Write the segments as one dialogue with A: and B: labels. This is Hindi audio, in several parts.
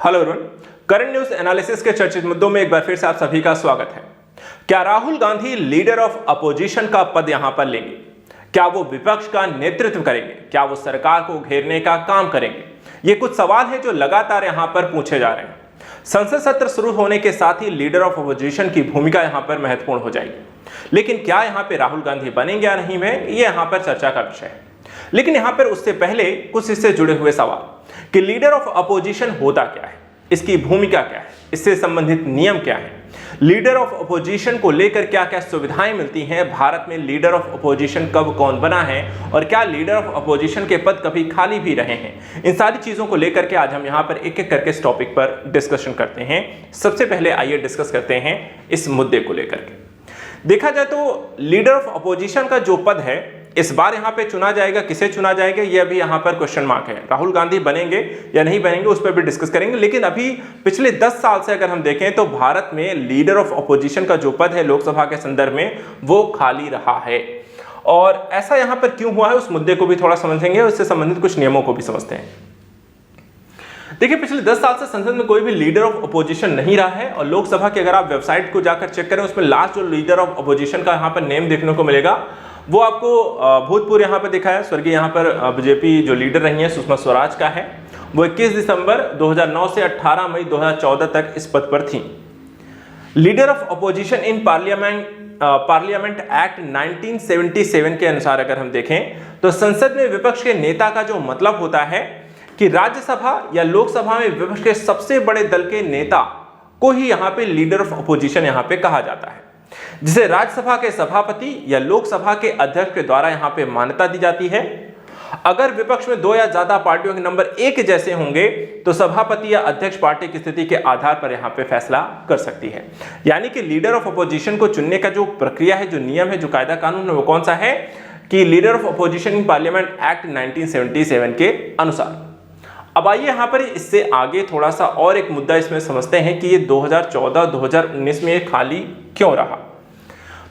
A: Hello everyone, current news analysis के चर्चित मुद्दों में एक बार फिर से आप सभी का स्वागत है। क्या Rahul Gandhi leader of opposition का पद यहां पर लेंगे? क्या वो विपक्ष का नेतृत्व करेंगे? क्या वो सरकार को घेरने का काम करेंगे? ये कुछ सवाल है जो लगातार यहां पर पूछे जा रहे हैं। संसद सत्र शुरू होने के साथ ही लीडर ऑफ अपोजिशन की भूमिका यहां पर महत्वपूर्ण हो जाएगी। लेकिन क्या यहां पर राहुल गांधी बनेंगे या नहीं में, ये यहां पर चर्चा का विषय है। लेकिन यहां पर उससे पहले कुछ इससे जुड़े हुए सवाल कि लीडर ऑफ अपोजिशन होता क्या है, इसकी भूमिका क्या है, इससे संबंधित नियम क्या है, लीडर ऑफ अपोजिशन को लेकर क्या क्या सुविधाएं मिलती हैं, भारत में लीडर ऑफ अपोजिशन कब कौन बना है और क्या लीडर ऑफ अपोजिशन के पद कभी खाली भी रहे हैं। इन सारी चीजों को लेकर के आज हम यहां पर एक एक करके इस टॉपिक पर डिस्कशन करते हैं। सबसे पहले आइए डिस्कस करते हैं इस मुद्दे को लेकर के। देखा जाए तो लीडर ऑफ अपोजिशन का जो पद है इस बार यहां पे चुना जाएगा, किसे चुना जाएगा ये अभी यहां पर क्वेश्चन मार्क है। राहुल गांधी बनेंगे या नहीं बनेंगे उस पर भी डिस्कस करेंगे। लेकिन अभी पिछले 10 साल से अगर हम देखें तो भारत में लीडर ऑफ अपोजिशन का जो पद है लोकसभा के संदर्भ में वो खाली रहा है। और ऐसा यहां पर क्यों हुआ है उस मुद्दे को भी थोड़ा समझेंगे और इससे संबंधित कुछ नियमों को भी समझते हैं। देखिए, पिछले 10 साल से संसद में कोई भी लीडर ऑफ अपोजिशन नहीं रहा है और लोकसभा की अगर आप वेबसाइट को जाकर चेक करें उसमें लास्ट जो लीडर ऑफ अपोजिशन का यहाँ पर नेम देखने को मिलेगा वो आपको भूतपूर्व यहाँ पर दिखा है, स्वर्गीय यहाँ पर बीजेपी जो लीडर रही है सुषमा स्वराज का है। वो 21 दिसंबर 2009 से 18 मई 2014 तक इस पद पर थी। Leader of opposition in parliament act 1977 के अनुसार अगर हम देखें तो संसद में विपक्ष के नेता का जो मतलब होता है कि राज्यसभा या लोकसभा में विपक्ष के सबसे बड़े दल के नेता को ही यहाँ पे लीडर ऑफ अपोजिशन यहाँ पे कहा जाता है, जिसे राज्यसभा के सभापति या लोकसभा के अध्यक्ष के द्वारा यहाँ पे मान्यता दी जाती है। अगर विपक्ष में 2 या ज्यादा पार्टियों के नंबर 1 जैसे होंगे तो सभापति या अध्यक्ष पार्टी की स्थिति के आधार पर यहाँ पे फैसला कर सकती है। यानी कि लीडर ऑफ अपोजिशन को चुनने का जो प्रक्रिया है, जो नियम है, जो कायदा कानून है वो कौन सा है कि leader of opposition in parliament act 1977 के अनुसार। अब आइए यहाँ पर इससे आगे थोड़ा सा और एक मुद्दा इसमें समझते हैं कि ये 2014-2019 में ये खाली क्यों रहा।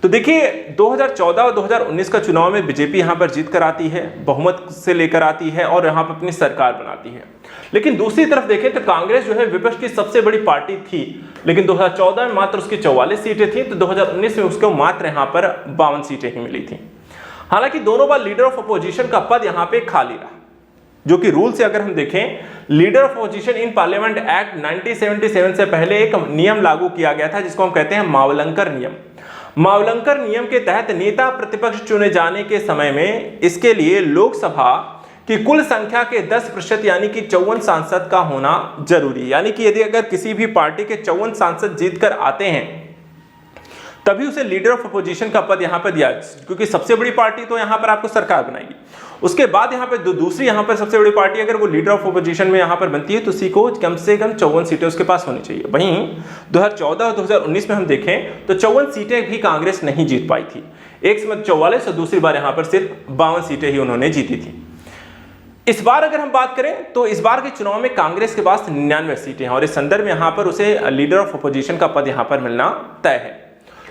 A: तो देखिए, 2014 और 2019 का चुनाव में बीजेपी यहाँ पर जीत कर आती है, बहुमत से लेकर आती है और यहाँ पर अपनी सरकार बनाती है। लेकिन दूसरी तरफ देखें तो कांग्रेस जो है विपक्ष की सबसे बड़ी पार्टी थी, लेकिन 2014 में मात्र उसकी 44 सीटें थी, तो 2019 में उसको मात्र यहाँ पर 52 सीटें ही मिली थी। हालांकि दोनों बार लीडर ऑफ अपोजिशन का पद यहाँ पे खाली रहा, जो कि रूल से अगर हम देखें leader of opposition in parliament act 1977 से पहले एक नियम लागू किया गया था जिसको हम कहते हैं मावलंकर नियम। मावलंकर नियम के तहत नेता प्रतिपक्ष चुने जाने के समय में इसके लिए लोकसभा की कुल संख्या के 10% यानी कि 54 सांसद का होना जरूरी है। यानी कि यदि अगर किसी भी पार्टी के 54 सांसद जीतकर आते हैं तभी उसे लीडर ऑफ अपोजिशन का पद यहां पर दिया, क्योंकि सबसे बड़ी पार्टी तो यहां पर आपको सरकार बनाएगी। उसके बाद यहां पर दूसरी यहां पर सबसे बड़ी पार्टी अगर वो लीडर ऑफ अपोजिशन में यहां पर बनती है तो उसी को कम से कम 54 सीटें उसके पास होनी चाहिए। वहीं 2014 और 2019 में हम देखें तो 54 सीटें भी कांग्रेस नहीं जीत पाई थी। एक समय 44 और दूसरी बार यहां पर सिर्फ 52 सीटें ही उन्होंने जीती थी। इस बार अगर हम बात करें तो इस बार के चुनाव में कांग्रेस के पास 99 सीटें हैं और इस संदर्भ में यहां पर उसे लीडर ऑफ अपोजिशन का पद यहां पर मिलना तय है।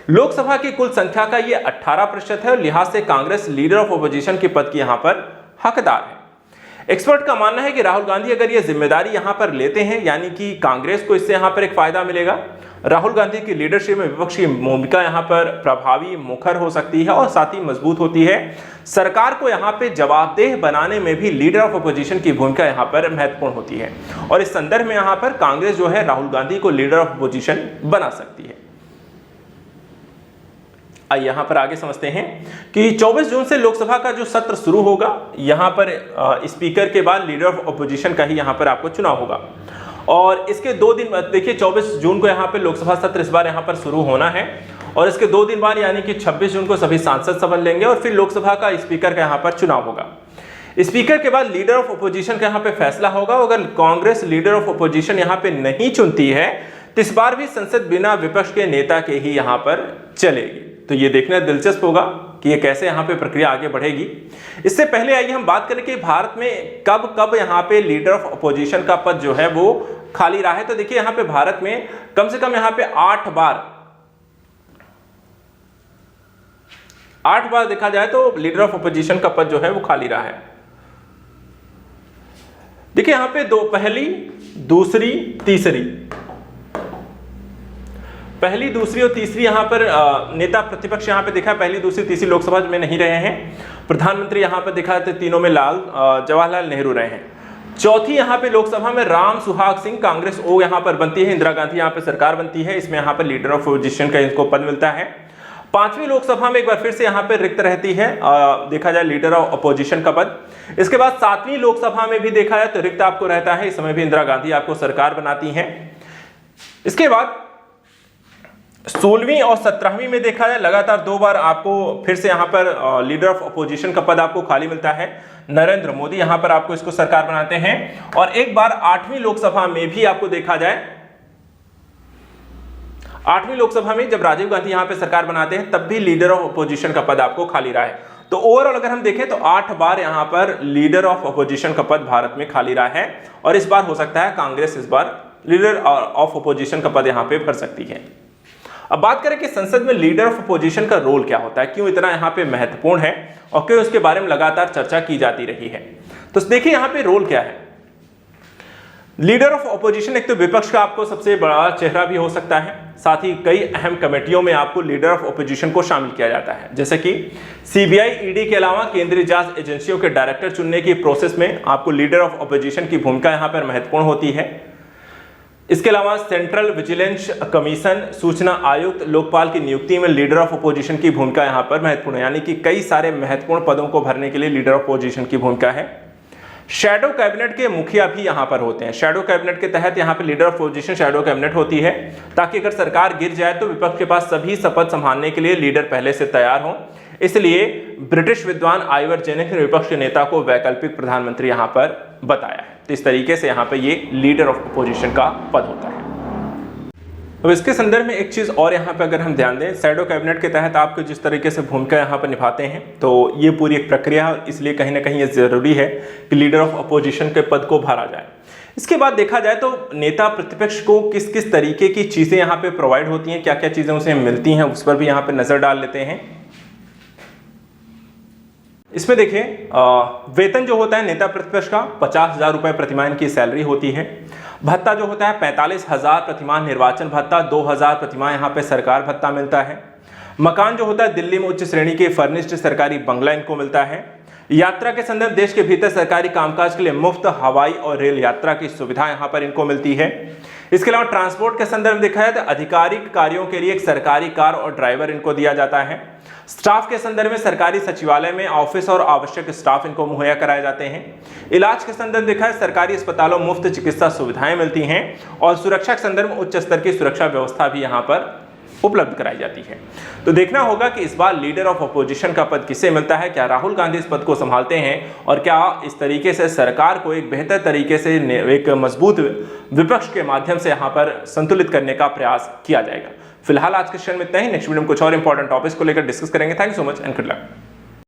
A: लोकसभा की कुल संख्या का ये 18% है और लिहाज से कांग्रेस लीडर ऑफ अपोजिशन के पद की यहां पर हकदार है। एक्सपर्ट का मानना है कि राहुल गांधी अगर ये जिम्मेदारी यहां पर लेते हैं यानी कि कांग्रेस को इससे यहां पर एक फायदा मिलेगा। राहुल गांधी की लीडरशिप में विपक्ष की भूमिका यहां पर प्रभावी, मुखर हो सकती है और साथ ही मजबूत होती है। सरकार को यहां पे जवाबदेह बनाने में भी लीडर ऑफ अपोजिशन की भूमिका यहां पर महत्वपूर्ण होती है और इस संदर्भ में यहां पर कांग्रेस जो है राहुल गांधी को लीडर ऑफ अपोजिशन बना सकती है। यहां पर आगे समझते हैं कि 24 जून से लोकसभा का जो सत्र शुरू होगा, यहां पर स्पीकर के बाद लीडर ऑफ अपोजिशन का ही यहां पर आपको चुनाव होगा और इसके 2 दिन बाद देखिए 24 जून को यहां पर लोकसभा सत्र इस बार यहां पर शुरू होना है और इसके 2 दिन बाद यानी कि 26 जून को सभी सांसद शपथ लेंगे और फिर लोकसभा का स्पीकर का यहां पर चुनाव होगा। स्पीकर के बाद लीडर ऑफ अपोजिशन का यहां पे फैसला होगा। अगर कांग्रेस लीडर ऑफ अपोजिशन यहां पे नहीं चुनती है तो इस बार भी संसद बिना विपक्ष के नेता के ही यहां पर चलेगी। तो ये देखना दिलचस्प होगा कि ये कैसे यहाँ पे प्रक्रिया आगे बढ़ेगी। इससे पहले आइए हम बात करें कि भारत में कब कब यहाँ पे लीडर ऑफ अपोजिशन का पद जो है वो खाली रहा है। तो देखिए यहाँ पे भारत में कम से कम यहाँ पे 8 बार देखा जाए तो लीडर ऑफ अपोजिशन का पद जो है वो खाली रहा है। देखिए यहां पे पहली दूसरी और तीसरी यहां पर नेता प्रतिपक्ष यहां पे दिखा, पहली दूसरी तीसरी लोकसभा में नहीं रहे हैं। प्रधानमंत्री यहां पर दिखा थे, तीनों में जवाहरलाल नेहरू रहे हैं। चौथी यहां पे लोकसभा में राम सुहाग सिंह, कांग्रेस ओ यहां पर बनती है, इंदिरा गांधी यहां पे सरकार बनती है, इसमें यहां पर लीडर ऑफ अपोजिशन का इनको पद मिलता है। पांचवी लोकसभा में एक बार फिर से यहां पर रिक्त रहती है, देखा जाए लीडर ऑफ अपोजिशन का पद। इसके बाद सातवीं लोकसभा में भी देखा जाए तो रिक्त आपको रहता है, इस समय भी इंदिरा गांधी आपको सरकार बनाती हैं। इसके बाद 16वीं और 17वीं में देखा जाए लगातार 2 बार आपको फिर से यहां पर लीडर ऑफ अपोजिशन का पद आपको खाली मिलता है। नरेंद्र मोदी यहां पर आपको इसको सरकार बनाते हैं। और एक बार 8वीं लोकसभा में भी आपको देखा जाए, 8वीं लोकसभा में जब राजीव गांधी यहां पे सरकार बनाते हैं तब भी लीडर ऑफ अपोजिशन का पद आपको खाली रहा है। तो ओवरऑल अगर हम देखें तो 8 बार यहां पर लीडर ऑफ अपोजिशन का पद भारत में खाली रहा है। और इस बार हो सकता है कांग्रेस इस बार लीडर ऑफ अपोजिशन का पद यहां पे भर सकती है। अब बात करें कि संसद में लीडर ऑफ अपोजिशन का रोल क्या होता है, क्यों इतना यहां पे महत्वपूर्ण है और क्यों उसके बारे में लगातार चर्चा की जाती रही है। तो देखिए यहां पे रोल क्या है। लीडर ऑफ अपोजिशन एक तो विपक्ष का आपको सबसे बड़ा चेहरा भी हो सकता है, साथ ही कई अहम कमेटियों में आपको लीडर ऑफ अपोजिशन को शामिल किया जाता है, जैसे कि सीबीआई, ईडी के अलावा केंद्रीय जांच एजेंसियों के डायरेक्टर चुनने की प्रोसेस में आपको लीडर ऑफ अपोजिशन की भूमिका यहां पर महत्वपूर्ण होती है। इसके अलावा सेंट्रल विजिलेंस कमीशन, सूचना आयुक्त, लोकपाल की नियुक्ति में लीडर ऑफ अपोजिशन की भूमिका यहां पर महत्वपूर्ण है, यानी कि कई सारे महत्वपूर्ण पदों को भरने के लिए लीडर ऑफ अपोजिशन की भूमिका है। शैडो कैबिनेट के मुखिया भी यहां पर होते हैं। शैडो कैबिनेट के तहत यहां पर leader of opposition shadow cabinet होती है, ताकि अगर सरकार गिर जाए तो विपक्ष के पास सभी शपथ संभालने के लिए लीडर पहले से तैयार हो। इसलिए ब्रिटिश विद्वान आइवर जेनिंग्स ने विपक्ष के नेता को वैकल्पिक प्रधानमंत्री यहां पर बताया है। तो इस तरीके से यहां पे ये लीडर ऑफ अपोजिशन का पद होता है। अब इसके संदर्भ में एक चीज और यहां पे अगर हम ध्यान दें, शैडो कैबिनेट के तहत आपको जिस तरीके से भूमिका यहां पर निभाते हैं, तो ये पूरी एक प्रक्रिया है, इसलिए कहीं ना कहीं ये जरूरी है कि लीडर ऑफ अपोजिशन के पद को भरा जाए। इसके बाद देखा जाए तो नेता प्रतिपक्ष को किस किस तरीके की चीजें यहां पे प्रोवाइड होती हैं, क्या क्या चीजें उसे मिलती हैं, उस पर भी यहां पे नजर डाल लेते हैं। इसमें देखिए वेतन जो होता है नेता प्रतिपक्ष का 50,000 रुपए प्रतिमाह की सैलरी होती है। भत्ता जो होता है 45,000 प्रतिमाह निर्वाचन भत्ता, 2,000 प्रतिमाह यहाँ पे सरकार भत्ता मिलता है। मकान जो होता है दिल्ली में उच्च श्रेणी के फर्निश्ड सरकारी बंगला इनको मिलता है। यात्रा के संदर्भ देश के भीतर सरकारी कामकाज के लिए मुफ्त हवाई और रेल यात्रा की सुविधा यहाँ पर इनको मिलती है। इसके अलावा ट्रांसपोर्ट के संदर्भ देखा जाए तो आधिकारिक कार्यों के लिए एक सरकारी कार और ड्राइवर इनको दिया जाता है। स्टाफ के संदर्भ में सरकारी सचिवालय में ऑफिस और आवश्यक स्टाफ इनको मुहैया कराए जाते हैं। इलाज के संदर्भ देखा है सरकारी अस्पतालों में मुफ्त चिकित्सा सुविधाएं मिलती हैं और सुरक्षा के संदर्भ में उच्च स्तर की सुरक्षा व्यवस्था भी यहाँ पर उपलब्ध कराई जाती है। तो देखना होगा कि इस बार लीडर ऑफ अपोजिशन का पद किसे मिलता है, क्या राहुल गांधी इस पद को संभालते हैं और क्या इस तरीके से सरकार को एक बेहतर तरीके से एक मजबूत विपक्ष के माध्यम से यहाँ पर संतुलित करने का प्रयास किया जाएगा। फिलहाल आज के सेशन में इतना ही। नेक्स्ट वीडियो में कुछ और इंपॉर्टेंट टॉपिक्स को लेकर डिस्कस करेंगे। Thank you so much and good luck.